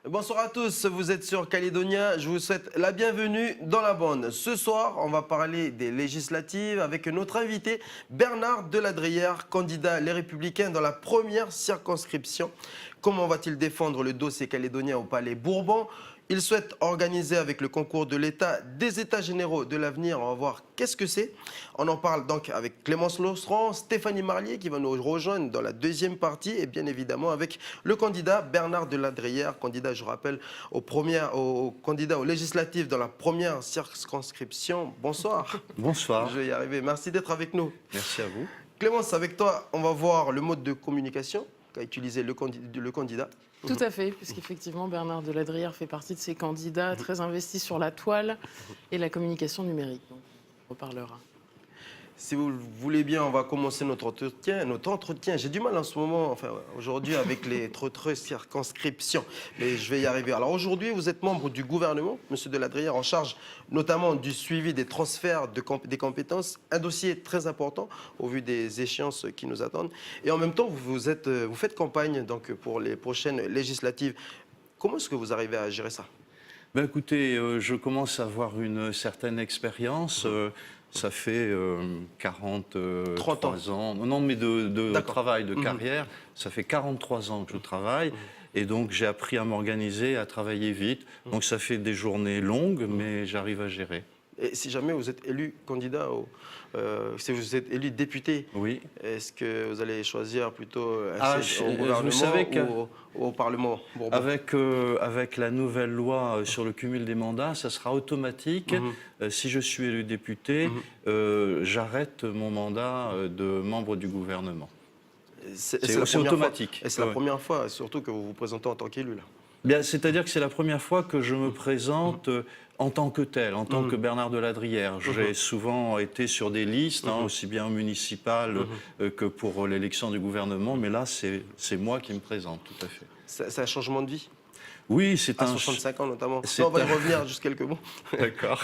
Bonsoir à tous, vous êtes sur Calédonia, je vous souhaite la bienvenue dans la bande. Ce soir, on va parler des législatives avec notre invité Bernard Deladrière, candidat Les Républicains dans la première circonscription. Comment va-t-il défendre le dossier calédonien au Palais Bourbon? Il souhaite organiser avec le concours de l'État des États généraux de l'avenir. On va voir qu'est-ce que c'est. On en parle donc avec Clémence Lostran, Stéphanie Marlier qui va nous rejoindre dans la deuxième partie et bien évidemment avec le candidat Bernard Deladrière, candidat, je rappelle, candidat aux législatives dans la première circonscription. Bonsoir. Bonsoir. Je vais y arriver. Merci d'être avec nous. Merci à vous. Clémence, avec toi, on va voir le mode de communication qu'a utilisé le candidat. Tout à fait, puisqu'effectivement Bernard Deladrière fait partie de ces candidats très investis sur la toile et la communication numérique. Donc, on reparlera. Si vous le voulez bien, on va commencer notre entretien. J'ai du mal en ce moment, enfin aujourd'hui, avec les autres circonscriptions, mais je vais y arriver. Alors aujourd'hui, vous êtes membre du gouvernement, Monsieur Deladrière, en charge notamment du suivi des transferts des compétences, un dossier très important au vu des échéances qui nous attendent. Et en même temps, vous faites campagne donc, pour les prochaines législatives. Comment est-ce que vous arrivez à gérer ça? Ben écoutez, je commence à avoir une certaine expérience. Ça fait 43 ans. Non, mais de travail, de carrière. Ça fait 43 ans que je travaille. Et donc, j'ai appris à m'organiser, à travailler vite. Donc, ça fait des journées longues, mais j'arrive à gérer. Et si jamais vous êtes élu candidat, si vous êtes élu député, oui. Est-ce que vous allez choisir plutôt un siège au gouvernement ou au Parlement Bourbon? Avec la nouvelle loi sur le cumul des mandats, ça sera automatique. Si je suis élu député, j'arrête mon mandat de membre du gouvernement. C'est automatique. Et c'est la première fois, surtout, que vous vous présentez en tant qu'élu, là. Bien, c'est-à-dire que c'est la première fois que je me présente en tant que tel, en tant que Bernard Deladrière. J'ai souvent été sur des listes, aussi bien municipales que pour l'élection du gouvernement, mais là, c'est moi qui me présente, tout à fait. C'est un changement de vie? Oui, c'est à 65 ans notamment. Non, on va y revenir juste quelques mots. D'accord.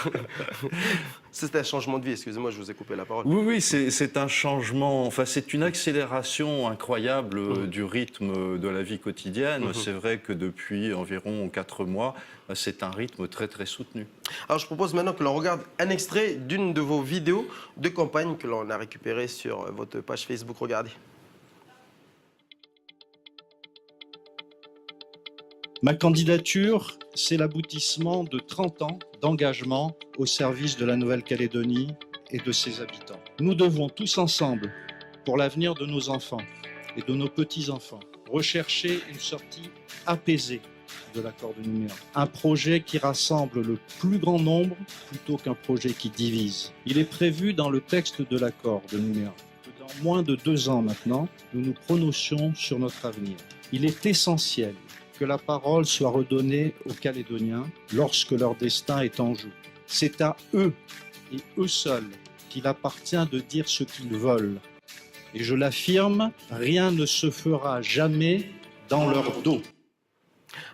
C'est un changement de vie, excusez-moi, je vous ai coupé la parole. Oui, c'est un changement, enfin c'est une accélération incroyable du rythme de la vie quotidienne. C'est vrai que depuis environ 4 mois, c'est un rythme très très soutenu. Alors je propose maintenant que l'on regarde un extrait d'une de vos vidéos de campagne que l'on a récupérée sur votre page Facebook. Regardez. Ma candidature, c'est l'aboutissement de 30 ans d'engagement au service de la Nouvelle-Calédonie et de ses habitants. Nous devons tous ensemble, pour l'avenir de nos enfants et de nos petits-enfants, rechercher une sortie apaisée de l'accord de Nouméa. Un projet qui rassemble le plus grand nombre plutôt qu'un projet qui divise. Il est prévu dans le texte de l'accord de Nouméa que dans moins de 2 ans maintenant, nous nous prononcions sur notre avenir. Il est essentiel que la parole soit redonnée aux Calédoniens lorsque leur destin est en jeu. C'est à eux et eux seuls qu'il appartient de dire ce qu'ils veulent. Et je l'affirme, rien ne se fera jamais dans leur dos.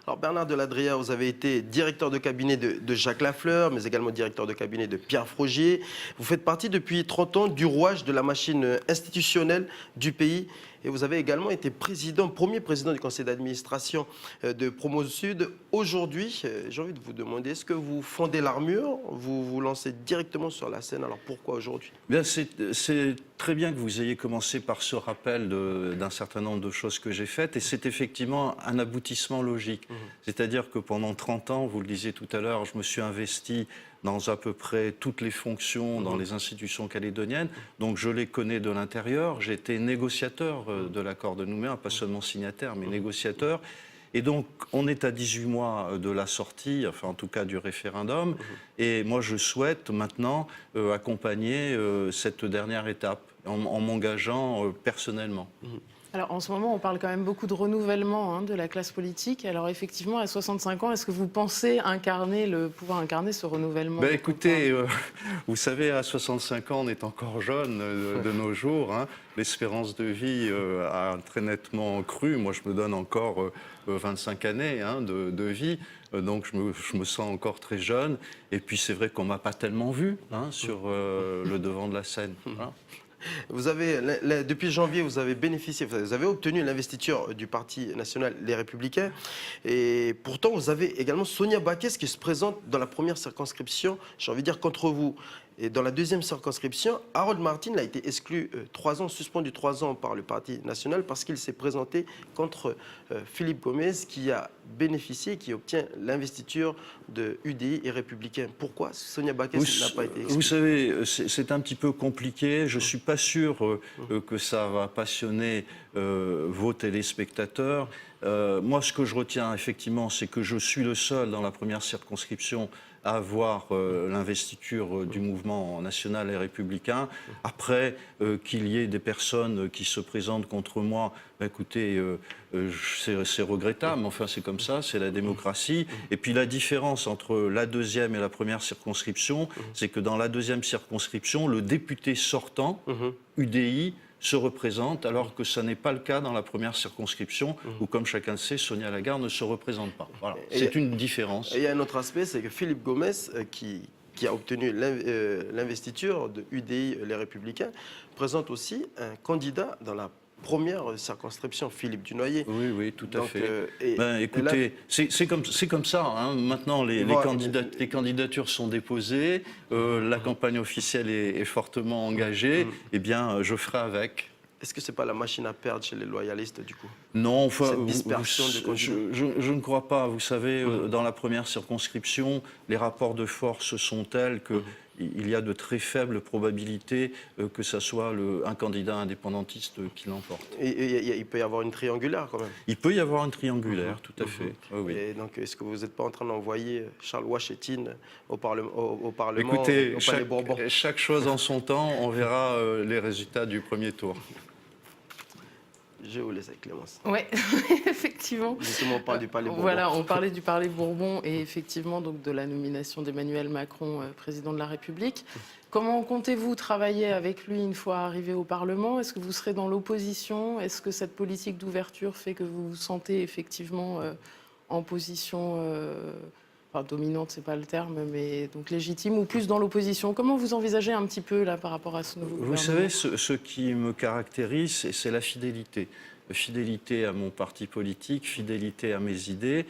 Alors Bernard Deladrière, vous avez été directeur de cabinet de Jacques Lafleur, mais également directeur de cabinet de Pierre Frogier. Vous faites partie depuis 30 ans du rouage de la machine institutionnelle du pays. Et vous avez également été premier président du conseil d'administration de Promo Sud. Aujourd'hui, j'ai envie de vous demander, est-ce que vous fondez l'armure? Vous vous lancez directement sur la scène? Alors pourquoi aujourd'hui? C'est très bien que vous ayez commencé par ce rappel d'un certain nombre de choses que j'ai faites. Et c'est effectivement un aboutissement logique. C'est-à-dire que pendant 30 ans, vous le disiez tout à l'heure, je me suis investi dans à peu près toutes les fonctions dans les institutions calédoniennes. Donc je les connais de l'intérieur. J'ai été négociateur de l'accord de Nouméa, pas seulement signataire, mais négociateur. Et donc on est à 18 mois de la sortie, enfin en tout cas du référendum. Et moi je souhaite maintenant accompagner cette dernière étape en m'engageant personnellement. Alors en ce moment, on parle quand même beaucoup de renouvellement de la classe politique. Alors effectivement, à 65 ans, est-ce que vous pensez pouvoir incarner ce renouvellement? Ben écoutez, vous savez, à 65 ans, on est encore jeune de nos jours. L'espérance de vie a très nettement cru. Moi, je me donne encore 25 années de vie. Donc je me sens encore très jeune. Et puis c'est vrai qu'on ne m'a pas tellement vu sur le devant de la scène. Depuis janvier, vous avez bénéficié, vous avez obtenu l'investiture du Parti national Les Républicains. Et pourtant, vous avez également Sonia Backès qui se présente dans la première circonscription, j'ai envie de dire, contre vous. Et dans la deuxième circonscription, Harold Martin a été exclu 3 ans, suspendu 3 ans par le Parti national parce qu'il s'est présenté contre Philippe Gomez qui a bénéficié, qui obtient l'investiture de UDI et Républicains. Pourquoi Sonia Backès n'a pas été exclue? Vous savez, c'est un petit peu compliqué. Je ne suis pas sûr que ça va passionner vos téléspectateurs. Moi, ce que je retiens effectivement, c'est que je suis le seul dans la première circonscription à avoir l'investiture du mouvement national et républicain. Après, qu'il y ait des personnes qui se présentent contre moi, écoutez, c'est regrettable, mais enfin c'est comme ça, c'est la démocratie. Et puis la différence entre la deuxième et la première circonscription, c'est que dans la deuxième circonscription, le député sortant, UDI, se représente, alors que ce n'est pas le cas dans la première circonscription, où, comme chacun le sait, Sonia Lagarde ne se représente pas. Voilà. C'est une différence. Et il y a un autre aspect, c'est que Philippe Gomez, qui a obtenu l'investiture de UDI, les Républicains, présente aussi un candidat dans la première circonscription, Philippe Dunoyer. Oui, oui, tout à fait. là, Écoutez, c'est comme ça. Hein. Maintenant, les candidatures sont déposées, la campagne officielle est fortement engagée. Eh bien, je ferai avec. Est-ce que ce n'est pas la machine à perdre chez les loyalistes, du coup? Non, enfin, cette dispersion de candidats. je ne crois pas. Vous savez, dans la première circonscription, les rapports de force sont tels que il y a de très faibles probabilités que ce soit un candidat indépendantiste qui l'emporte. Et il peut y avoir une triangulaire quand même. Il peut y avoir une triangulaire, tout à fait. Oui. Et donc, est-ce que vous n'êtes pas en train d'envoyer Charles Wachetine au Parlement, Écoutez, au Palais Bourbon? chaque chose en son temps, on verra les résultats du premier tour. Je vous laisse avec Clémence. Oui, effectivement. Justement, on parle du Palais Bourbon. Voilà, on parlait du Palais Bourbon et effectivement donc de la nomination d'Emmanuel Macron président de la République. Comment comptez-vous travailler avec lui une fois arrivé au Parlement? Est-ce que vous serez dans l'opposition? Est-ce que cette politique d'ouverture fait que vous vous sentez effectivement en position enfin, dominante, c'est pas le terme, mais donc légitime ou plus dans l'opposition? Comment vous envisagez un petit peu là par rapport à ce nouveau gouvernement? Vous savez, ce qui me caractérise, c'est la fidélité. Fidélité à mon parti politique, fidélité à mes idées.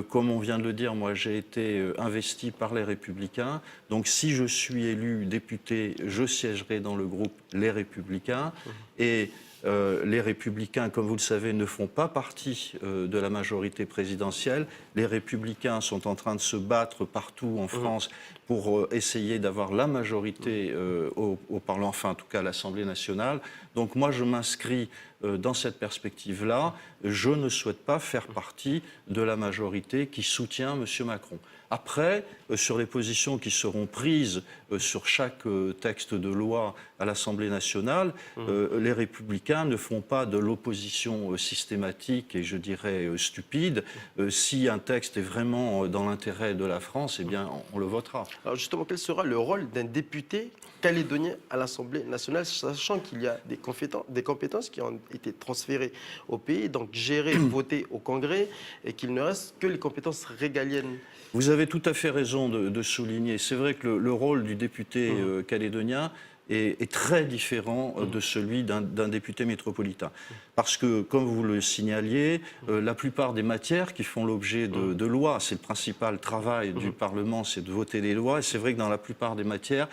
Comme on vient de le dire, moi j'ai été investi par les Républicains. Donc si je suis élu député, je siégerai dans le groupe Les Républicains. Et les Républicains, comme vous le savez, ne font pas partie de la majorité présidentielle. Les Républicains sont en train de se battre partout en France pour essayer d'avoir la majorité au Parlement, enfin en tout cas à l'Assemblée nationale. Donc moi je m'inscris dans cette perspective-là. Je ne souhaite pas faire partie de la majorité qui soutient M. Macron. Après, sur les positions qui seront prises sur chaque texte de loi à l'Assemblée nationale, les Républicains ne font pas de l'opposition systématique et je dirais stupide. Si un texte est vraiment dans l'intérêt de la France, eh bien, on le votera. Alors justement, quel sera le rôle d'un député calédonien à l'Assemblée nationale, sachant qu'il y a des compétences qui ont été transférées au pays, donc gérer, voter au Congrès, et qu'il ne reste que les compétences régaliennes? Vous avez tout à fait raison de souligner. C'est vrai que le rôle du député calédonien est très différent de celui d'un député métropolitain. Parce que, comme vous le signaliez, la plupart des matières qui font l'objet de lois, c'est le principal travail du Parlement, c'est de voter des lois. Et c'est vrai que dans la plupart des matières,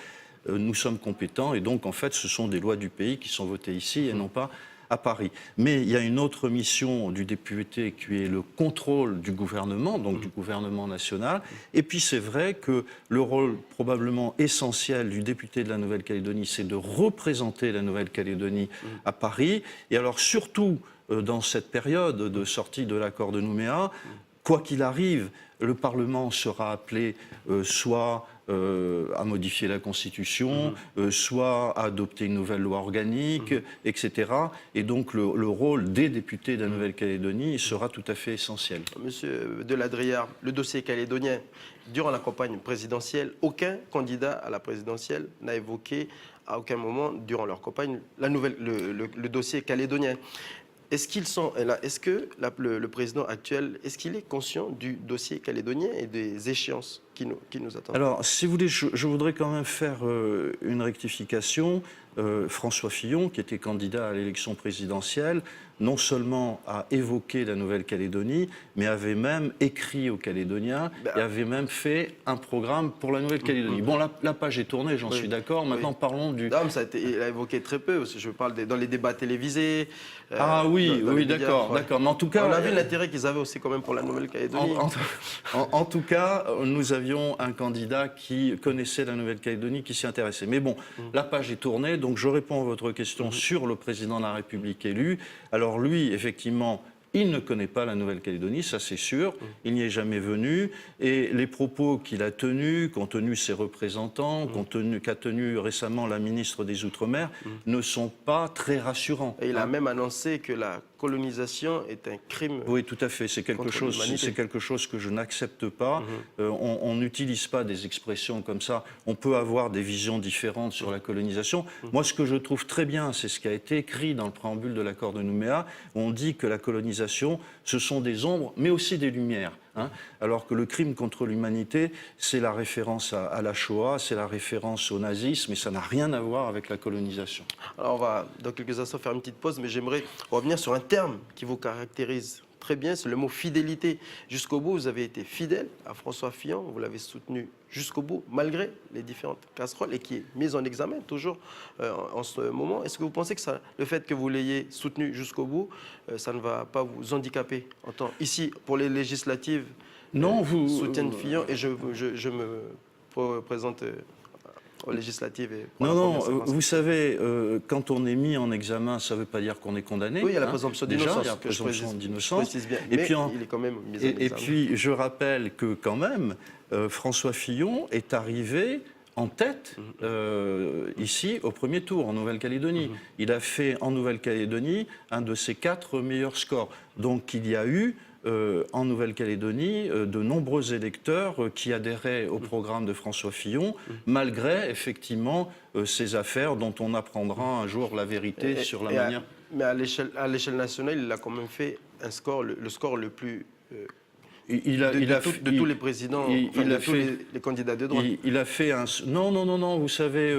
nous sommes compétents. Et donc, en fait, ce sont des lois du pays qui sont votées ici et non pas à Paris. Mais il y a une autre mission du député qui est le contrôle du gouvernement, donc du gouvernement national. Et puis c'est vrai que le rôle probablement essentiel du député de la Nouvelle-Calédonie, c'est de représenter la Nouvelle-Calédonie à Paris. Et alors surtout dans cette période de sortie de l'accord de Nouméa, quoi qu'il arrive, le Parlement sera appelé soit à modifier la Constitution, soit à adopter une nouvelle loi organique, etc. Et donc le rôle des députés de la Nouvelle-Calédonie sera tout à fait essentiel. Monsieur Deladrière, le dossier calédonien, durant la campagne présidentielle, aucun candidat à la présidentielle n'a évoqué à aucun moment durant leur campagne le dossier calédonien. Est-ce que le président actuel, est-ce qu'il est conscient du dossier calédonien et des échéances qui nous attend. Alors, si vous voulez, je voudrais quand même faire une rectification. François Fillon, qui était candidat à l'élection présidentielle, non seulement a évoqué la Nouvelle-Calédonie, mais avait même écrit aux Calédoniens et avait même fait un programme pour la Nouvelle-Calédonie. Bon, la page est tournée, j'en suis d'accord. Maintenant, parlons du... Non, mais il a évoqué très peu. Je parle dans les débats télévisés. Ah oui, dans les médias, d'accord. Mais en tout cas... On a vu l'intérêt qu'ils avaient aussi quand même pour la Nouvelle-Calédonie. En tout cas, nous avions un candidat qui connaissait la Nouvelle-Calédonie, qui s'y intéressait. Mais bon, la page est tournée, donc je réponds à votre question sur le président de la République élu. Alors lui, effectivement, il ne connaît pas la Nouvelle-Calédonie, ça c'est sûr, il n'y est jamais venu, et les propos qu'il a tenus, qu'ont tenus ses représentants, qu'a tenu récemment la ministre des Outre-mer, ne sont pas très rassurants. Et il a même annoncé que la colonisation est un crime. Oui, tout à fait, c'est quelque chose que je n'accepte pas. On n'utilise pas des expressions comme ça, on peut avoir des visions différentes sur la colonisation. Moi, ce que je trouve très bien, c'est ce qui a été écrit dans le préambule de l'accord de Nouméa, où on dit que la colonisation, ce sont des ombres, mais aussi des lumières. Alors que le crime contre l'humanité, c'est la référence à la Shoah, c'est la référence au nazisme, et ça n'a rien à voir avec la colonisation. Alors on va dans quelques instants faire une petite pause, mais j'aimerais revenir sur un terme qui vous caractérise très bien, c'est le mot fidélité. Jusqu'au bout, vous avez été fidèle à François Fillon, vous l'avez soutenu jusqu'au bout, malgré les différentes casseroles, et qui est mise en examen toujours en ce moment. Est-ce que vous pensez que le fait que vous l'ayez soutenu jusqu'au bout, ça ne va pas vous handicaper ici, pour les législatives, non, vous soutiennent Fillon, et je me présente aux législatives. Non, vous savez, quand on est mis en examen, ça ne veut pas dire qu'on est condamné. Oui, il y a la présomption d'innocence. Il y a la présomption d'innocence. Et puis, il est quand même mis en examen. Et puis, je rappelle que quand même, François Fillon est arrivé en tête ici au premier tour en Nouvelle-Calédonie. Il a fait en Nouvelle-Calédonie un de ses 4 meilleurs scores. Donc il y a eu en Nouvelle-Calédonie de nombreux électeurs qui adhéraient au programme de François Fillon, malgré effectivement ces affaires dont on apprendra un jour la vérité sur la manière... Mais à l'échelle nationale, il a quand même fait un score, le score le plus... de tous les présidents, tous les candidats de droite. Il a fait un... Non, vous savez,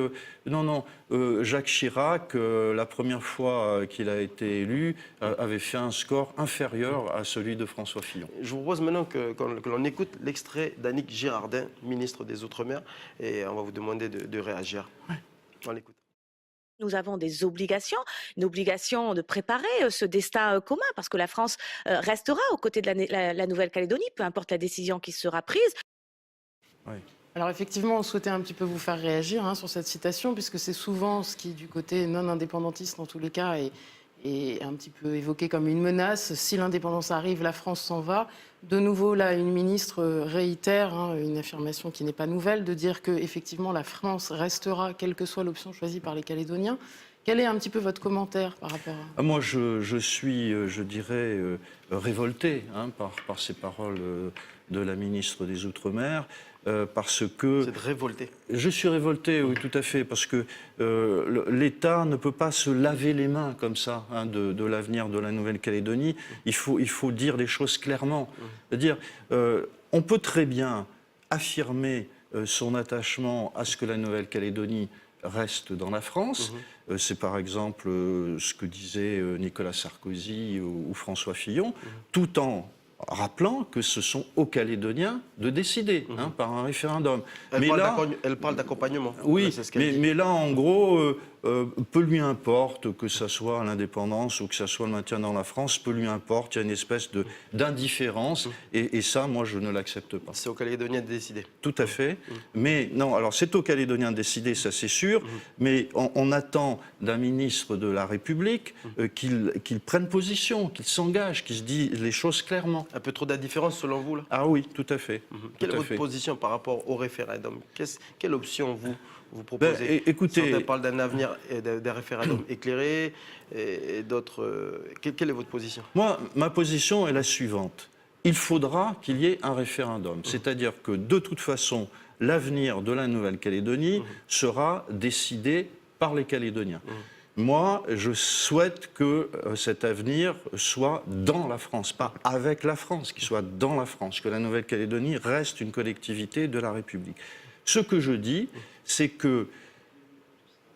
Jacques Chirac, la première fois qu'il a été élu, avait fait un score inférieur à celui de François Fillon. Je vous propose maintenant que l'on écoute l'extrait d'Annick Girardin, ministre des Outre-mer, et on va vous demander de réagir. Ouais. On l'écoute. Nous avons des obligations, une obligation de préparer ce destin commun, parce que la France restera aux côtés de la Nouvelle-Calédonie, peu importe la décision qui sera prise. Oui. Alors effectivement, on souhaitait un petit peu vous faire réagir sur cette citation, puisque c'est souvent ce qui, du côté non-indépendantiste, en tous les cas, est un petit peu évoqué comme une menace. Si l'indépendance arrive, la France s'en va. De nouveau, là, une ministre réitère une affirmation qui n'est pas nouvelle, de dire qu'effectivement, la France restera, quelle que soit l'option choisie par les Calédoniens. Quel est un petit peu votre commentaire par rapport à... Moi, je suis, je dirais, révolté par ces paroles de la ministre des Outre-mer. Parce que... C'est révolté. Je suis révolté, oui, tout à fait, parce que l'État ne peut pas se laver les mains comme ça de l'avenir de la Nouvelle-Calédonie. Il faut dire les choses clairement. C'est-à-dire, on peut très bien affirmer son attachement à ce que la Nouvelle-Calédonie reste dans la France. C'est par exemple ce que disaient Nicolas Sarkozy ou François Fillon, tout en rappelant que ce sont aux Calédoniens de décider par un référendum. Elle parle d'accompagnement. Oui, ce mais là, en gros, peu lui importe que ce soit l'indépendance ou que ce soit le maintien dans la France, peu lui importe, il y a une espèce d'indifférence, et ça, moi, je ne l'accepte pas. C'est aux Calédoniens de décider. Tout à fait. Mais non, alors c'est aux Calédoniens de décider, ça c'est sûr, mais on attend d'un ministre de la République qu'il prenne position, qu'il s'engage, qu'il se dise les choses clairement. Un peu trop d'indifférence selon vous là? Ah oui, tout à fait. Quelle est votre position par rapport au référendum? Quelle option vous proposez? Écoutez, on parle d'un avenir et d'un référendum éclairé et d'autres. Quelle est votre position? Moi, ma position est la suivante. Il faudra qu'il y ait un référendum. C'est-à-dire que, de toute façon, l'avenir de la Nouvelle-Calédonie sera décidé par les Calédoniens. Moi, je souhaite que cet avenir soit dans la France, pas avec la France, qu'il soit dans la France, que la Nouvelle-Calédonie reste une collectivité de la République. Ce que je dis, c'est que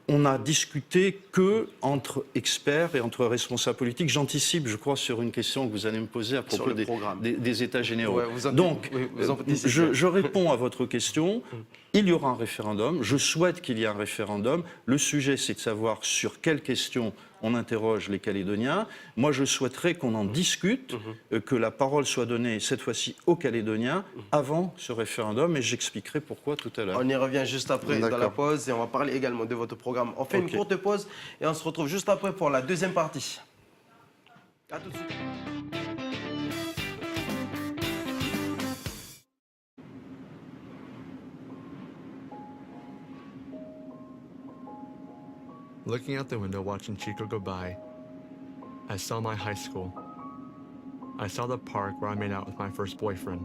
on n'a discuté que entre experts et entre responsables politiques. J'anticipe, je crois, sur une question que vous allez me poser à propos des États généraux. Ouais, Donc, je réponds à votre question. Il y aura un référendum. Je souhaite qu'il y ait un référendum. Le sujet, c'est de savoir sur quelles questions on interroge les Calédoniens. Moi, je souhaiterais qu'on en discute, que la parole soit donnée, cette fois-ci, aux Calédoniens, avant ce référendum, et j'expliquerai pourquoi tout à l'heure. On y revient juste après dans la pause, et on va parler également de votre programme. On fait une courte pause, et on se retrouve juste après pour la deuxième partie. À tout de suite. Looking out the window watching Chico go by, I saw my high school. I saw the park where I made out with my first boyfriend.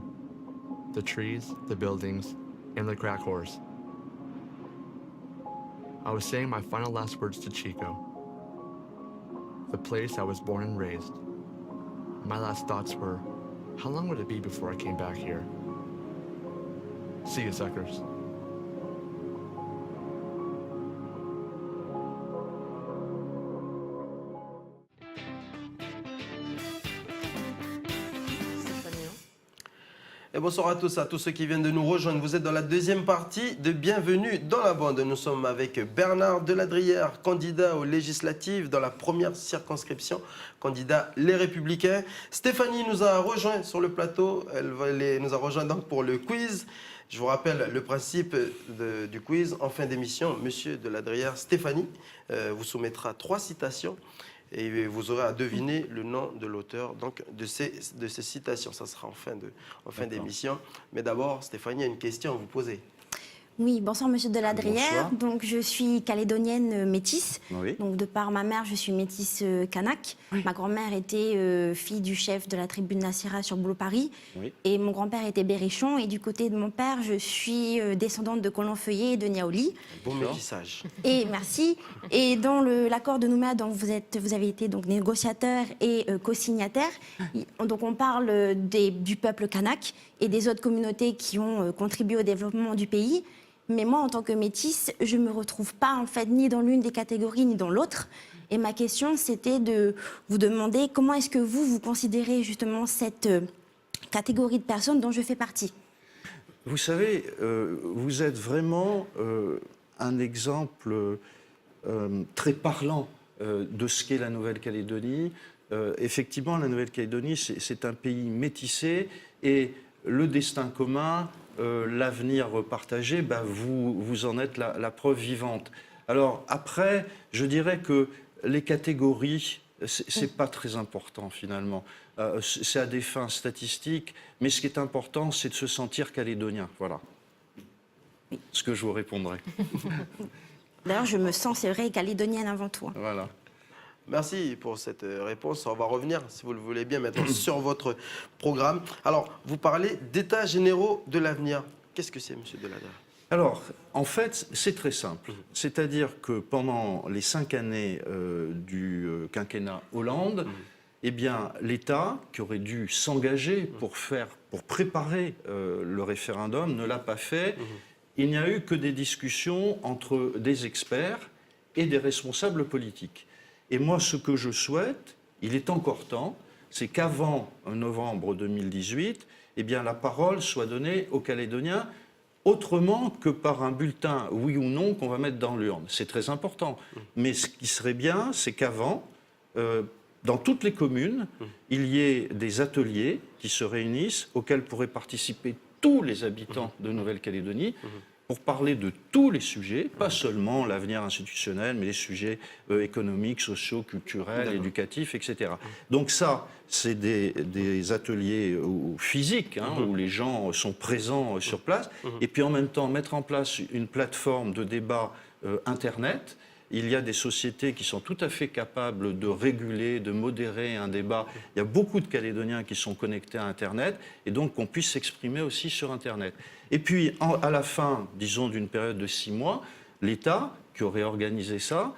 The trees, the buildings, and the crack horse. I was saying my final last words to Chico. The place I was born and raised. My last thoughts were, how long would it be before I came back here? See you, suckers. Et bonsoir à tous ceux qui viennent de nous rejoindre. Vous êtes dans la deuxième partie de Bienvenue dans la bande. Nous sommes avec Bernard Deladrière, candidat aux législatives dans la première circonscription, candidat Les Républicains. Stéphanie nous a rejoint sur le plateau. Elle nous a rejoint donc pour le quiz. Je vous rappelle le principe du quiz. En fin d'émission, Monsieur Deladrière, Stéphanie vous soumettra 3 citations. Et vous aurez à deviner le nom de l'auteur de ces citations. Ça sera en fin d'émission. Mais d'abord, Stéphanie a une question à vous poser. Oui, bonsoir Monsieur Deladrière. Donc je suis calédonienne métisse. Oui. Donc de par ma mère, je suis métisse kanak. Oui. Ma grand-mère était fille du chef de la tribu de Nassira sur Boulot-Paris. Oui. Et mon grand-père était berrichon. Et du côté de mon père, je suis descendante de Colomb-Feuillet et de Niaouli. Bon métissage. Et merci. Et dans l'accord de Nouméa, dont vous avez été donc négociateur et co-signataire, donc on parle du peuple kanak et des autres communautés qui ont contribué au développement du pays. Mais moi, en tant que métisse, je ne me retrouve pas en fait ni dans l'une des catégories ni dans l'autre. Et ma question, c'était de vous demander comment est-ce que vous considérez justement cette catégorie de personnes dont je fais partie. Vous savez, vous êtes vraiment un exemple très parlant de ce qu'est la Nouvelle-Calédonie. Effectivement, la Nouvelle-Calédonie, c'est un pays métissé et le destin commun, l'avenir partagé, vous en êtes la preuve vivante. Alors après, je dirais que les catégories, c'est pas très important finalement. C'est à des fins statistiques, mais ce qui est important, c'est de se sentir calédonien. Voilà. Oui. Ce que je vous répondrai. D'ailleurs, je me sens, c'est vrai, calédonienne avant tout. Voilà. Merci pour cette réponse. On va revenir, si vous le voulez bien, maintenant sur votre programme. Alors, vous parlez d'états généraux de l'avenir. Qu'est-ce que c'est, Monsieur Deladrière ? Alors, en fait, c'est très simple. C'est-à-dire que pendant les 5 années du quinquennat Hollande, eh bien, l'État, qui aurait dû s'engager pour préparer le référendum, ne l'a pas fait. Il n'y a eu que des discussions entre des experts et des responsables politiques. Et moi, ce que je souhaite, il est encore temps, c'est qu'avant novembre 2018, eh bien, la parole soit donnée aux Calédoniens autrement que par un bulletin oui ou non qu'on va mettre dans l'urne. C'est très important. Mais ce qui serait bien, c'est qu'avant, dans toutes les communes, il y ait des ateliers qui se réunissent, auxquels pourraient participer tous les habitants de Nouvelle-Calédonie, pour parler de tous les sujets, pas seulement l'avenir institutionnel, mais les sujets économiques, sociaux, culturels, éducatifs, etc. Donc ça, c'est des ateliers physiques, où les gens sont présents sur place, et puis en même temps mettre en place une plateforme de débat Internet. Il y a des sociétés qui sont tout à fait capables de réguler, de modérer un débat. Il y a beaucoup de Calédoniens qui sont connectés à Internet, et donc qu'on puisse s'exprimer aussi sur Internet. Et puis, à la fin, disons, d'une période de 6 mois, l'État, qui aurait organisé ça,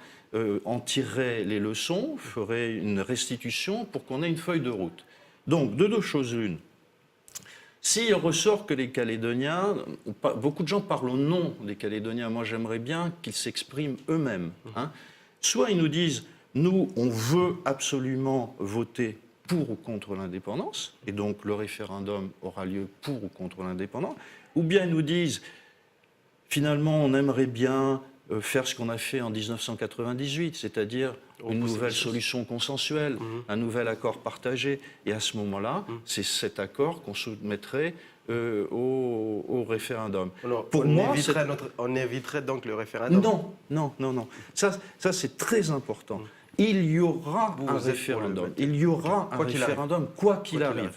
en tirerait les leçons, ferait une restitution pour qu'on ait une feuille de route. Donc, de deux choses l'une. S'il ressort que les Calédoniens, beaucoup de gens parlent au nom des Calédoniens, moi j'aimerais bien qu'ils s'expriment eux-mêmes. Hein. Soit ils nous disent, nous on veut absolument voter pour ou contre l'indépendance, et donc le référendum aura lieu pour ou contre l'indépendance, ou bien ils nous disent, finalement on aimerait bien faire ce qu'on a fait en 1998, c'est-à-dire une nouvelle solution consensuelle, un nouvel accord partagé. Et à ce moment-là, c'est cet accord qu'on soumettrait au référendum. Alors, Pour moi, on éviterait donc le référendum. Non. Ça c'est très important. Il y aura un référendum. Il y aura un référendum, quoi qu'il arrive.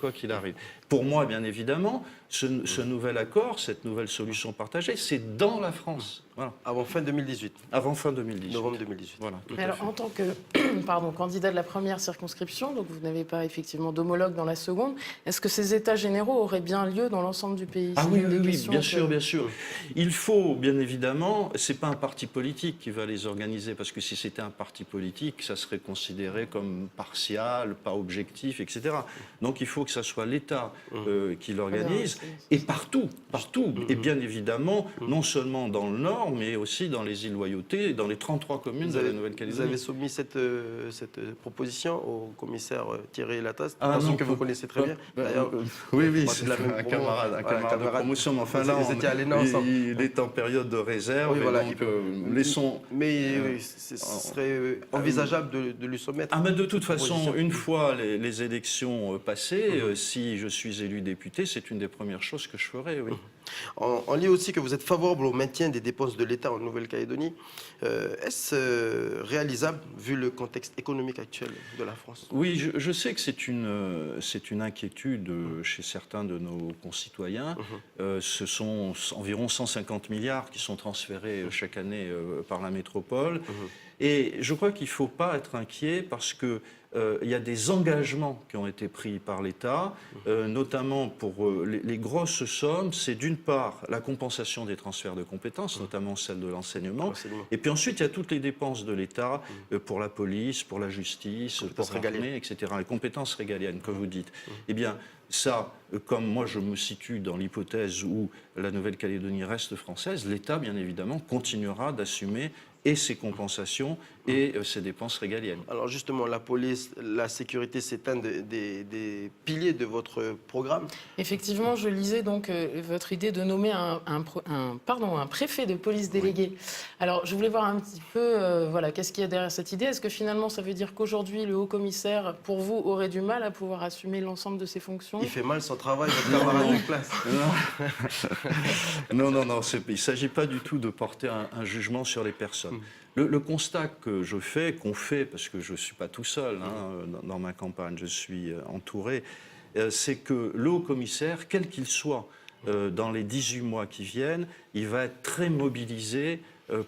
Quoi qu'il arrive. Pour moi, bien évidemment, ce nouvel accord, cette nouvelle solution partagée, c'est dans la France. Voilà. Avant fin 2018. Avant fin 2018. Novembre 2018. Voilà, tout à Alors, fait. en tant que candidat de la première circonscription, donc vous n'avez pas effectivement d'homologue dans la seconde, est-ce que ces états généraux auraient bien lieu dans l'ensemble du pays? Ah C'est oui, une des oui, questions bien que- sûr, bien sûr. Il faut, bien évidemment, c'est pas un parti politique qui va les organiser, parce que si c'était un parti politique, ça serait considéré comme partial, pas objectif, etc. Donc il faut que ça soit l'État qui l'organise, et partout. Et bien évidemment, non seulement dans le Nord, mais aussi dans les îles Loyauté, dans les 33 communes de la Vous Nouvelle-Calédonie. avez soumis cette proposition au commissaire Thierry Lataste, Ah, personne non, que vous connaissez très bien. D'ailleurs, oui, c'est c'est la même un promo. camarade, Voilà, de promotion. Mais enfin là, Ils étaient à l'ENA ensemble. il est en période de réserve. Oui, et voilà, donc, il laissons. Mais oui, ce serait envisageable de lui soumettre. Ah, mais de toute façon, proposition. une fois les élections passées, si je suis élu député, c'est une des premières choses que je ferai, oui. On lit aussi que vous êtes favorable au maintien des dépenses de l'État en Nouvelle-Calédonie. Est-ce réalisable vu le contexte économique actuel de la France? Oui, je sais que c'est une inquiétude chez certains de nos concitoyens. Ce sont environ 150 milliards qui sont transférés chaque année par la métropole. Et je crois qu'il ne faut pas être inquiet parce que il y a des engagements qui ont été pris par l'État, notamment pour les grosses sommes. C'est d'une part la compensation des transferts de compétences, notamment celle de l'enseignement. Et puis ensuite, il y a toutes les dépenses de l'État pour la police, pour la justice, pour l'armée, etc. Les compétences régaliennes, comme vous dites. Eh bien, ça, comme moi je me situe dans l'hypothèse où la Nouvelle-Calédonie reste française, l'État, bien évidemment, continuera d'assumer et ses compensations et ses dépenses régaliennes. Alors justement, la police, la sécurité, c'est un des piliers de votre programme. Effectivement, je lisais donc votre idée de nommer un préfet de police délégué. Alors, je voulais voir un petit peu, voilà, qu'est-ce qu'il y a derrière cette idée. Est-ce que finalement, ça veut dire qu'aujourd'hui, le haut-commissaire, pour vous, aurait du mal à pouvoir assumer l'ensemble de ses fonctions? Il fait mal son travail, votre camarade de classe. Non, il ne s'agit pas du tout de porter un jugement sur les personnes. Le constat que je fais, qu'on fait, parce que je ne suis pas tout seul dans ma campagne, je suis entouré, c'est que le haut-commissaire, quel qu'il soit, dans les 18 mois qui viennent, il va être très mobilisé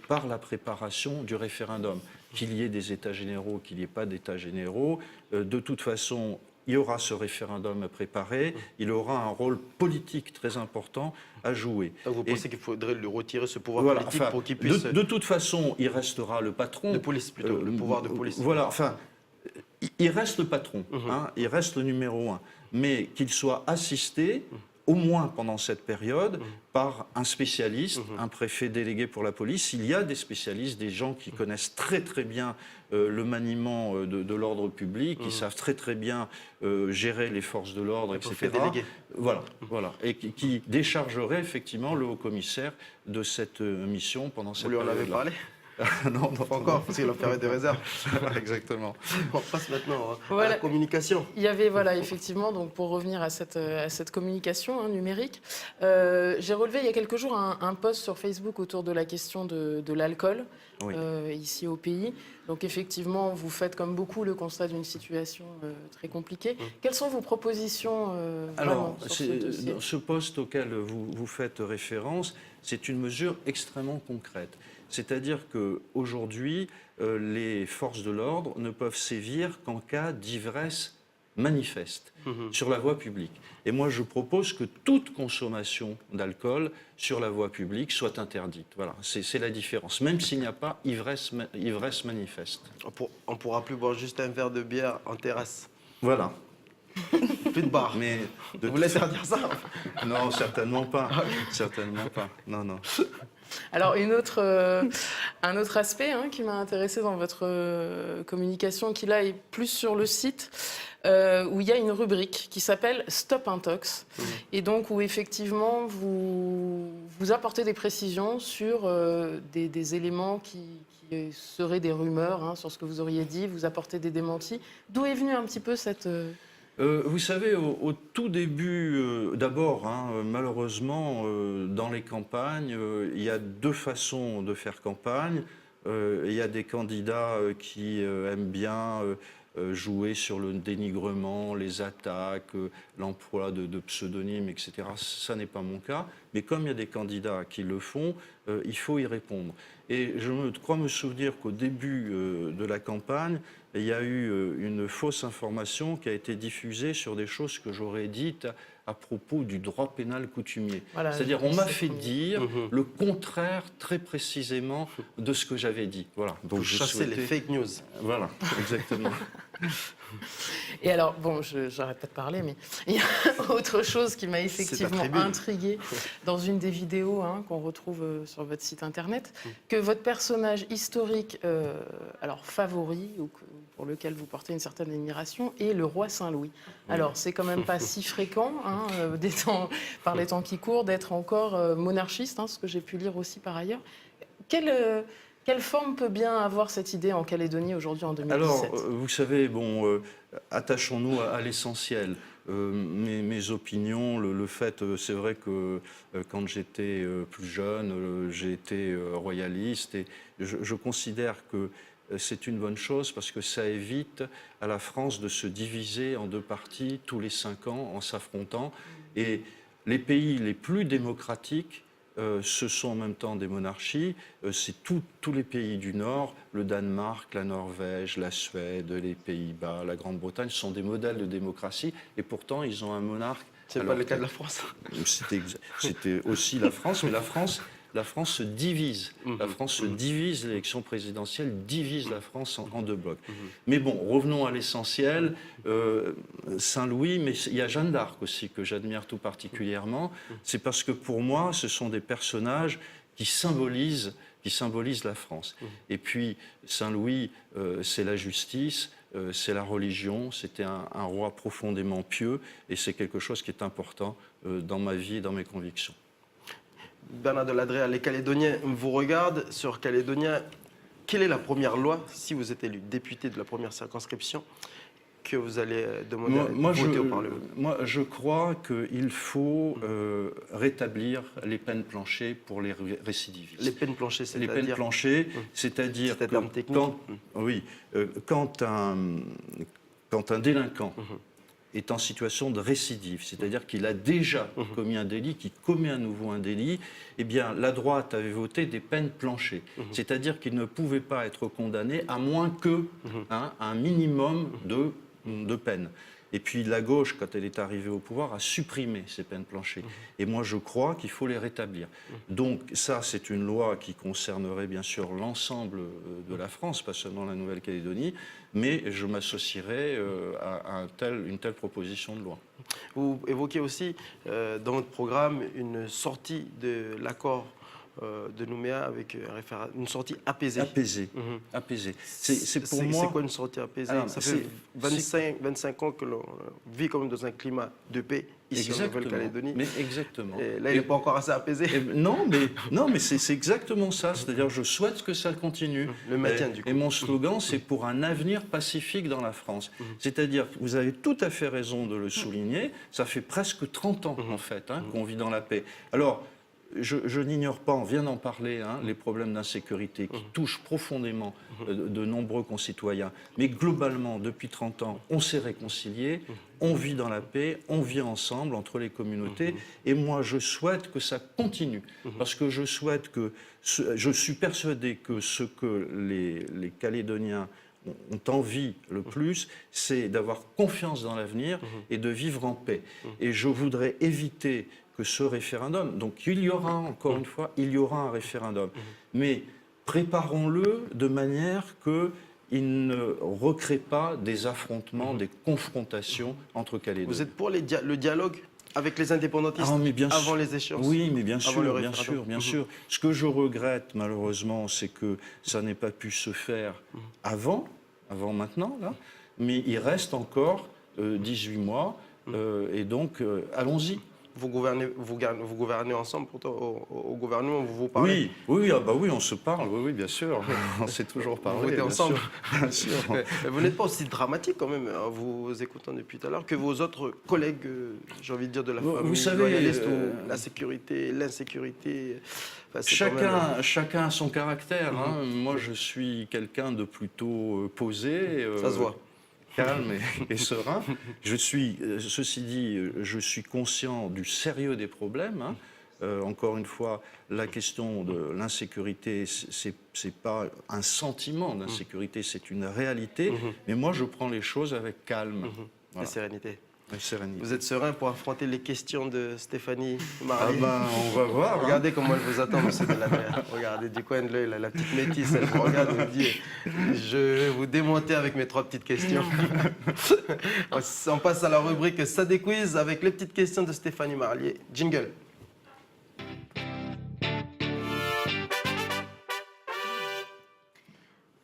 par la préparation du référendum. Qu'il y ait des États généraux, qu'il n'y ait pas d'États généraux, de toute façon, il y aura ce référendum à préparer, il aura un rôle politique très important à jouer. Donc vous pensez qu'il faudrait lui retirer ce pouvoir Voilà, politique enfin, pour qu'il puisse... de toute façon, il restera le patron. De police, plutôt, le pouvoir de police. Voilà, enfin, il reste le patron, il reste le numéro 1. Mais qu'il soit assisté, au moins pendant cette période, par un spécialiste, un préfet délégué pour la police. Il y a des spécialistes, des gens qui connaissent très très bien le maniement de l'ordre public, qui savent très très bien gérer les forces de l'ordre, etc. Préfet délégué. Voilà. Et qui déchargerait effectivement le haut-commissaire de cette mission pendant cette Vous lui en avez période-là. parlé? Non, Pas encore, parce qu'il a période de réserve. Exactement. On passe maintenant à Voilà. la communication. Il y avait, voilà, effectivement, donc pour revenir à cette communication numérique, j'ai relevé il y a quelques jours un post sur Facebook autour de la question de l'alcool, Oui. ici au pays. Donc effectivement, vous faites comme beaucoup le constat d'une situation très compliquée. Quelles sont vos propositions Alors, vraiment sur ce dossier? dans ce poste auquel vous faites référence, c'est une mesure extrêmement concrète. C'est-à-dire qu'aujourd'hui, les forces de l'ordre ne peuvent sévir qu'en cas d'ivresse manifeste sur la voie publique. Et moi, je propose que toute consommation d'alcool sur la voie publique soit interdite. Voilà, c'est la différence, même s'il n'y a pas ivresse manifeste. On ne pourra plus boire juste un verre de bière en terrasse. Voilà. Plus de bar. Mais Vous voulez dire ça? non, certainement pas. Certainement pas. Non, non. Alors, un autre aspect qui m'a intéressé dans votre communication, qui là est plus sur le site, où il y a une rubrique qui s'appelle Stop Intox, et donc où effectivement vous apportez des précisions sur des éléments qui seraient des rumeurs sur ce que vous auriez dit, vous apportez des démentis. D'où est venue un petit peu cette... Vous savez, au tout début, d'abord, malheureusement, dans les campagnes, il y a deux façons de faire campagne. Il y a des candidats qui aiment bien jouer sur le dénigrement, les attaques, l'emploi de pseudonymes, etc. Ça n'est pas mon cas. Mais comme il y a des candidats qui le font, il faut y répondre. Et je crois me souvenir qu'au début de la campagne, il y a eu une fausse information qui a été diffusée sur des choses que j'aurais dites à propos du droit pénal coutumier. Voilà, c'est-à-dire, on m'a fait dire le contraire très précisément de ce que j'avais dit. Voilà. Donc, vous chassez les fake news. Voilà, exactement. Et alors, bon, j'arrête pas de parler, mais il y a autre chose qui m'a effectivement intriguée dans une des vidéos qu'on retrouve sur votre site internet, que votre personnage historique, alors favori, ou pour lequel vous portez une certaine admiration, est le roi Saint-Louis. Alors, c'est quand même pas si fréquent, par les temps qui courent, d'être encore monarchiste, ce que j'ai pu lire aussi par ailleurs. Quelle forme peut bien avoir cette idée en Calédonie aujourd'hui en 2017 ? Alors, vous savez, attachons-nous à l'essentiel. Mes opinions, le fait, c'est vrai que quand j'étais plus jeune, j'ai été royaliste et je considère que c'est une bonne chose parce que ça évite à la France de se diviser en deux parties tous les 5 ans en s'affrontant. Et les pays les plus démocratiques, ce sont en même temps des monarchies, c'est tous les pays du Nord, le Danemark, la Norvège, la Suède, les Pays-Bas, la Grande-Bretagne, sont des modèles de démocratie et pourtant ils ont un monarque. C'est pas le cas de la France. C'était aussi la France, mais la France se divise. La France se divise, l'élection présidentielle divise la France en deux blocs. Mais bon, revenons à l'essentiel. Saint-Louis, mais il y a Jeanne d'Arc aussi, que j'admire tout particulièrement. C'est parce que pour moi, ce sont des personnages qui symbolisent la France. Et puis, Saint-Louis, c'est la justice, c'est la religion, c'était un roi profondément pieux, et c'est quelque chose qui est important dans ma vie et dans mes convictions. Bernard Deladrière, les Calédoniens vous regardent. Sur Calédonien, quelle est la première loi, si vous êtes élu député de la première circonscription, que vous allez demander à voter au Parlement? Moi, je crois qu'il faut rétablir les peines planchées pour les récidivistes. Les peines planchées, c'est-à-dire? Les peines planchées, c'est-à-dire que quand un délinquant est en situation de récidive, c'est-à-dire qu'il a déjà commis un délit, qu'il commet à nouveau un délit, eh bien, la droite avait voté des peines planchées. C'est-à-dire qu'il ne pouvait pas être condamné à moins que un minimum de peine. Et puis la gauche, quand elle est arrivée au pouvoir, a supprimé ces peines planchées. Et moi, je crois qu'il faut les rétablir. Donc ça, c'est une loi qui concernerait bien sûr l'ensemble de la France, pas seulement la Nouvelle-Calédonie, mais je m'associerai à une telle proposition de loi. Vous évoquez aussi dans votre programme une sortie de l'accord de Nouméa avec une sortie apaisée. Apaisée. C'est pour moi. C'est quoi une sortie apaisée? Alors, ça fait 25 ans que l'on vit quand même dans un climat de paix ici en Nouvelle-Calédonie. Mais exactement. Et là, il n'est pas encore assez apaisé. Non, mais c'est exactement ça. C'est-à-dire, je souhaite que ça continue. Le maintien du coup. Et mon slogan, c'est pour un avenir pacifique dans la France. C'est-à-dire, vous avez tout à fait raison de le souligner. Ça fait presque 30 ans en fait qu'on vit dans la paix. Alors. Je n'ignore pas, on vient d'en parler, les problèmes d'insécurité qui touchent profondément de nombreux concitoyens. Mais globalement, depuis 30 ans, on s'est réconciliés, on vit dans la paix, on vit ensemble entre les communautés. Et moi, je souhaite que ça continue. Parce que je suis persuadé que ce que les Calédoniens on t'envie le plus, c'est d'avoir confiance dans l'avenir et de vivre en paix. Et je voudrais éviter que ce référendum, donc il y aura, encore une fois, il y aura un référendum, mais préparons-le de manière qu'il ne recrée pas des affrontements, des confrontations entre Calédoniens. Vous êtes pour le dialogue avec les indépendantistes Ah, mais bien avant sûr. les échéances? Oui, mais bien avant sûr, le bien référendum. sûr, bien sûr. Ce que je regrette malheureusement, c'est que ça n'ait pas pu se faire avant maintenant, là. Mais il reste encore 18 mois, et donc allons-y. Vous gouvernez ensemble pourtant, au gouvernement, vous vous parlez? Oui, ah bah oui, on se parle, oui, bien sûr. On s'est toujours parlé. Vous votez bien ensemble. sûr, bien sûr. Mais vous n'êtes pas aussi dramatique quand même, en vous écoutant depuis tout à l'heure, que vos autres collègues, j'ai envie de dire, de la famille Vous savez, loyaliste, où la sécurité, l'insécurité... enfin, c'est quand même- Chacun a son caractère. Hein. Moi, je suis quelqu'un de plutôt posé. Ça se voit. Calme et serein. Ceci dit, je suis conscient du sérieux des problèmes. Hein. Encore une fois, la question de l'insécurité, c'est pas un sentiment d'insécurité, c'est une réalité. Mais moi, je prends les choses avec calme. La Voilà. sérénité. Avec sérénité. Vous êtes serein pour affronter les questions de Stéphanie Ah Marlier? ben, on va voir. Hein. Regardez comment elle vous attend, monsieur Deladrière. Regardez, du coin de l'œil, la petite métisse, elle vous regarde et vous dit « Je vais vous démonter avec mes 3 petites questions. » On passe à la rubrique Sadé Quiz avec les petites questions de Stéphanie Marlier. Jingle.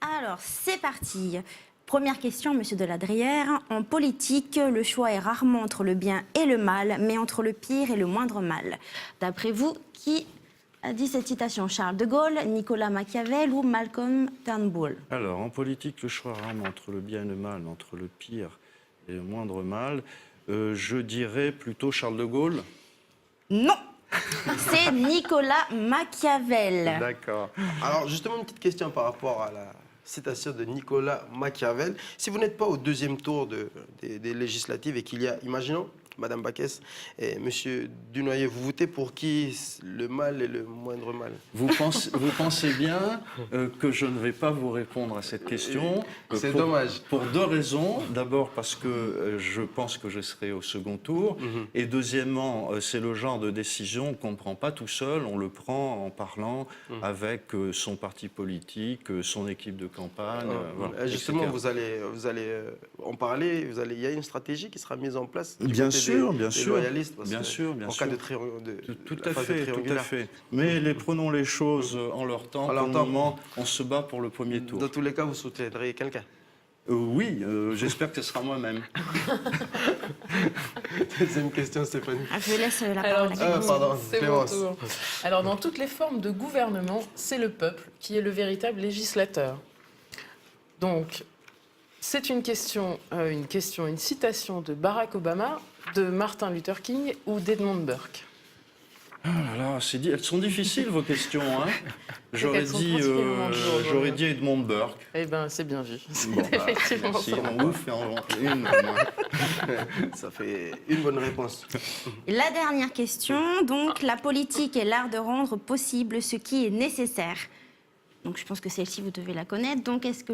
Alors, c'est parti. Première question, monsieur Deladrière. En politique, le choix est rarement entre le bien et le mal, mais entre le pire et le moindre mal. D'après vous, qui a dit cette citation? Charles de Gaulle, Nicolas Machiavel ou Malcolm Turnbull? Alors, en politique, le choix rarement entre le bien et le mal, entre le pire et le moindre mal. Je dirais plutôt Charles de Gaulle. Non. C'est Nicolas Machiavel. D'accord. Alors, justement, une petite question par rapport à la citation de Nicolas Machiavel. Si vous n'êtes pas au deuxième tour des législatives et qu'il y a, imaginons, Madame Baquès et Monsieur Dunoyer, vous votez pour qui, le mal et le moindre mal? Vous pensez bien que je ne vais pas vous répondre à cette question. C'est dommage. Pour 2 raisons. D'abord parce que je pense que je serai au second tour. Et deuxièmement, c'est le genre de décision qu'on ne prend pas tout seul. On le prend en parlant avec son parti politique, son équipe de campagne. Voilà, Justement, etc. vous allez en parler. Il y a une stratégie qui sera mise en place. Bien sûr, bien des sûr. loyalistes, parce Bien que sûr, bien en sûr. cas de Tout la à phase de fait, tout à triangulaire. fait. Mais prenons les choses en leur temps. En leur Pour temps. le moment, on se bat pour le premier tour. Dans tous les cas, vous soutiendrez quelqu'un. Oui, j'espère que ce sera moi-même. Deuxième question, Stéphanie. Ah, je laisse la Alors, parole à du Clémence. coup, pardon, c'est mon Clémence. tour. Alors, dans toutes les formes de gouvernement, c'est le peuple qui est le véritable législateur. Donc, c'est une citation de Barack Obama, de Martin Luther King ou d'Edmund Burke. Ah là là, elles sont difficiles vos questions. Hein. J'aurais qu'elles sont dit, particulièrement dures, dit Edmund Burke. Eh bien, c'est bien vu. Bon, C'est effectivement merci, ça. on ouf et on une. au moins. Ça fait une bonne réponse. Et la dernière question, donc, la politique est l'art de rendre possible ce qui est nécessaire. Donc, je pense que celle-ci, vous devez la connaître. Donc, est-ce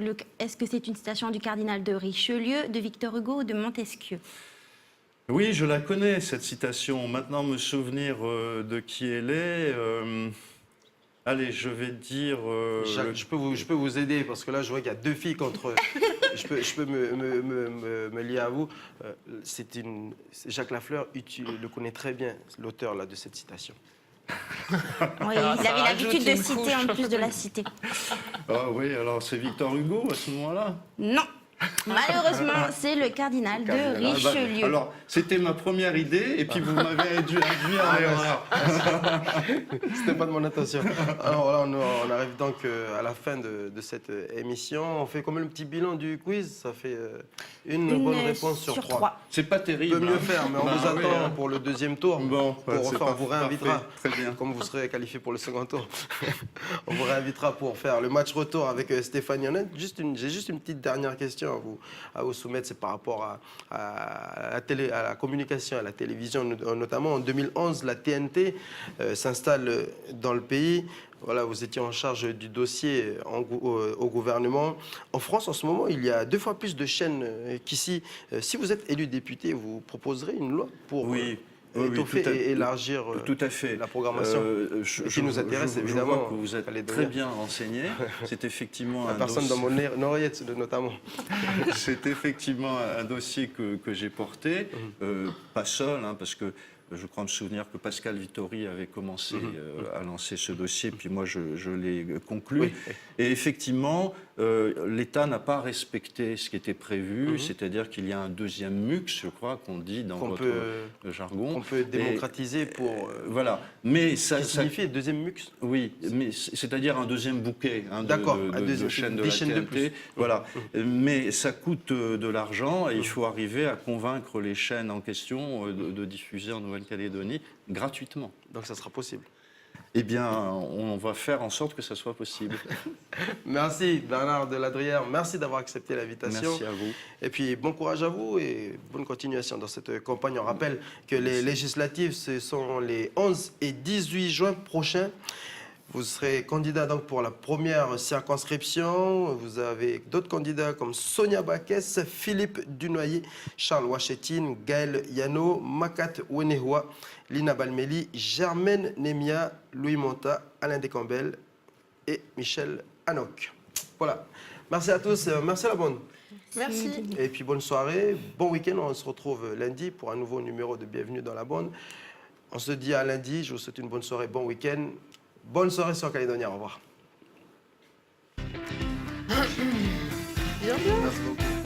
que c'est une citation du cardinal de Richelieu, de Victor Hugo ou de Montesquieu? Oui, je la connais, cette citation. Maintenant, me souvenir de qui elle est. Allez, je vais dire. Jacques, je peux vous aider parce que là, je vois qu'il y a 2 filles contre. je peux me lier à vous. C'est Jacques Lafleur, le connaît très bien, l'auteur là de cette citation. Oui, il avait l'habitude de citer en plus de la citer. Ah oui, alors c'est Victor Hugo à ce moment-là. Non, malheureusement, c'est le cardinal de Ah bah, Richelieu. alors, c'était ma première idée, et puis vous m'avez induit en erreur. C'était pas de mon intention. Alors là, on arrive donc à la fin de cette émission. On fait quand même le petit bilan du quiz. Ça fait une bonne réponse sur 3. C'est pas On terrible. peut mieux hein. faire, mais on Bah vous oui, attend hein. pour le deuxième tour. Bon, pour c'est refaire, on vous réinvitera. parfait, très bien. Comme vous serez qualifié pour le second tour. On vous réinvitera pour faire le match retour avec Stéphanie. J'ai juste une petite dernière question. questions à vous soumettre, c'est par rapport à la communication, à la télévision notamment. En 2011, la TNT s'installe dans le pays. Voilà, vous étiez en charge du dossier au gouvernement. En France, en ce moment, il y a 2 fois plus de chaînes qu'ici. Si vous êtes élu député, vous proposerez une loi pour étoffer et élargir tout à fait. la programmation qui nous intéresse, évidemment. Je vois que vous êtes très bien renseigné. C'est effectivement la personne dans mon oreillette, notamment. C'est effectivement un dossier que j'ai porté, pas seul, hein, parce que je crois me souvenir que Pascal Vittori avait commencé à lancer ce dossier, puis moi je l'ai conclu. Oui. Et effectivement, l'État n'a pas respecté ce qui était prévu, c'est-à-dire qu'il y a un deuxième MUX, je crois qu'on dit dans votre jargon. On peut démocratiser pour... voilà. Mais ça signifie deuxième MUX? Oui, mais c'est-à-dire un deuxième bouquet de chaînes de la chaînes TNT. de plus. Voilà. Mais ça coûte de l'argent et il faut arriver à convaincre les chaînes en question de diffuser en Nouvelle-Calédonie gratuitement. Donc ça sera possible. Eh bien, on va faire en sorte que ça soit possible. Merci Bernard Deladrière, merci d'avoir accepté l'invitation. Merci à vous. Et puis bon courage à vous et bonne continuation dans cette campagne. On rappelle que les législatives, ce sont les 11 et 18 juin prochains. Vous serez candidat donc pour la première circonscription. Vous avez d'autres candidats comme Sonia Bakes, Philippe Dunoyer, Charles Wachetine, Gaël Yano, Makat Wenehua, Lina Balmeli, Germaine Nemia, Louis Monta, Alain Descambel et Michel Hanok. Voilà. Merci à tous. Merci à la bonne. Merci. Et puis bonne soirée, bon week-end. On se retrouve lundi pour un nouveau numéro de Bienvenue dans la Bonne. On se dit à lundi. Je vous souhaite une bonne soirée, bon week-end. Bonne soirée sur Calédonia. Au revoir. Bien, bien. Merci beaucoup.